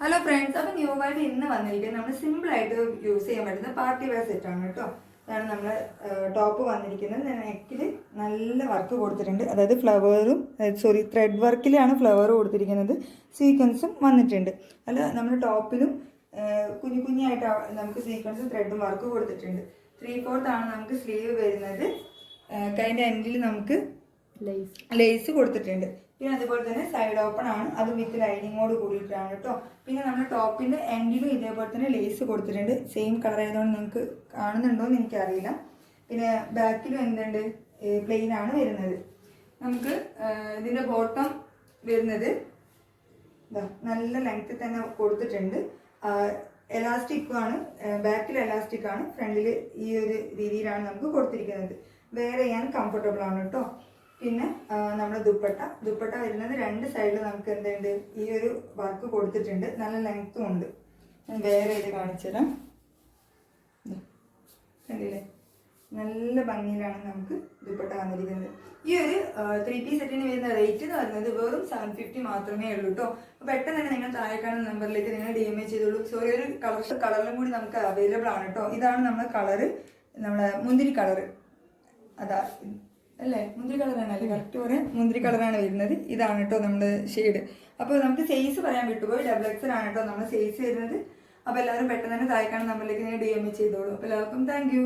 Hello friends, അപ്പോൾ new ആയിട്ട് ഇന്ന് വന്നിരിക്കുന്നത് നമ്മൾ സിമ്പിളായിട്ട് യൂസ് ചെയ്യാൻ പറ്റുന്ന പാർട്ടി വെയർ സെറ്റാണ് കേട്ടോ. അതാണ് നമ്മൾ ടോപ്പ് വന്നിരിക്കുന്നത്. നെക്കിൽ നല്ല വർക്ക് കൊടുത്തിട്ടുണ്ട്, അതായത് ത്രെഡ് വർക്കിലാണ് ഫ്ലവർ കൊടുത്തിരിക്കുന്നത്. സീക്വൻസും വന്നിട്ടുണ്ട്. അല്ല, നമ്മുടെ ടോപ്പിലും കുഞ്ഞു കുഞ്ഞായിട്ട് നമുക്ക് സീക്വൻസും ത്രെഡും വർക്ക് കൊടുത്തിട്ടുണ്ട്. 3/4 ആണ് നമുക്ക് സ്ലീവ് വരുന്നത്. കൈൻ്റെ എൻഡിൽ നമുക്ക് ലേസ് കൊടുത്തിട്ടുണ്ട്. പിന്നെ അതുപോലെ തന്നെ സൈഡ് ഓപ്പൺ ആണ്, അത് വിത്ത് ലൈനിങ്ങോട് കൂടിയിട്ടാണ് കേട്ടോ. പിന്നെ നമ്മുടെ ടോപ്പിൻ്റെ എൻഡിലും ഇതേപോലെ തന്നെ ലേസ് കൊടുത്തിട്ടുണ്ട്. സെയിം കളർ ആയതുകൊണ്ട് നിങ്ങൾക്ക് കാണുന്നുണ്ടോ എന്ന് എനിക്കറിയില്ല. പിന്നെ ബാക്കിലും എന്തുണ്ട്, പ്ലെയിൻ ആണ് വരുന്നത്. നമുക്ക് ഇതിൻ്റെ ബോട്ടം വരുന്നത് നല്ല ലെങ്ത്തിൽ തന്നെ കൊടുത്തിട്ടുണ്ട്. എലാസ്റ്റിക്കാണ്, ബാക്കിൽ എലാസ്റ്റിക്കാണ്, ഫ്രണ്ടിൽ ഈ ഒരു രീതിയിലാണ് നമുക്ക് കൊടുത്തിരിക്കുന്നത്. വെയർ ചെയ്യാൻ കംഫർട്ടബിൾ ആണ് കേട്ടോ. പിന്നെ നമ്മുടെ ദുപ്പട്ട വരുന്നത് രണ്ട് സൈഡിൽ നമുക്ക് എന്തുണ്ട്, ഈ ഒരു വർക്ക് കൊടുത്തിട്ടുണ്ട്. നല്ല ലെങ്ത്തും ഉണ്ട്. ഞാൻ വേറെ ഇത് കാണിച്ചുതരാം. കണ്ടില്ലേ, നല്ല ഭംഗിയിലാണ് നമുക്ക് ദുപ്പട്ട വന്നിരിക്കുന്നത്. ഈ ഒരു 3 സെറ്റിന് വരുന്ന റേറ്റ് എന്ന് പറയുന്നത് വെറും 750 മാത്രമേ ഉള്ളൂ കേട്ടോ. അപ്പോൾ പെട്ടെന്ന് തന്നെ നിങ്ങൾ താഴെ കാണുന്ന നമ്പറിലേക്ക് നിങ്ങൾ DM ചെയ്തോളൂ. സോറി, ഒരു കളറിലും കൂടി നമുക്ക് അവൈലബിൾ ആണ് കേട്ടോ. ഇതാണ് നമ്മുടെ കളറ്, നമ്മുടെ മുന്തിരി കളറ്. അതാ അല്ലേ, മുന്തിരി കളറാണല്ലേ, കറക്റ്റ് പറയാം, മുന്തിരി കളറാണ് വരുന്നത്. ഇതാണ് കേട്ടോ നമ്മുടെ ഷെയ്ഡ്. അപ്പോൾ നമുക്ക് സൈസ് പറയാൻ വിട്ടുപോയി, XXL ആണ് കേട്ടോ നമ്മുടെ സൈസ് വരുന്നത്. അപ്പോൾ എല്ലാവരും പെട്ടെന്ന് തന്നെ താഴെ കാണുന്ന നമ്പറിലേക്ക് നിങ്ങൾ DM ചെയ്തോളൂ. അപ്പോൾ എല്ലാവർക്കും താങ്ക് യു.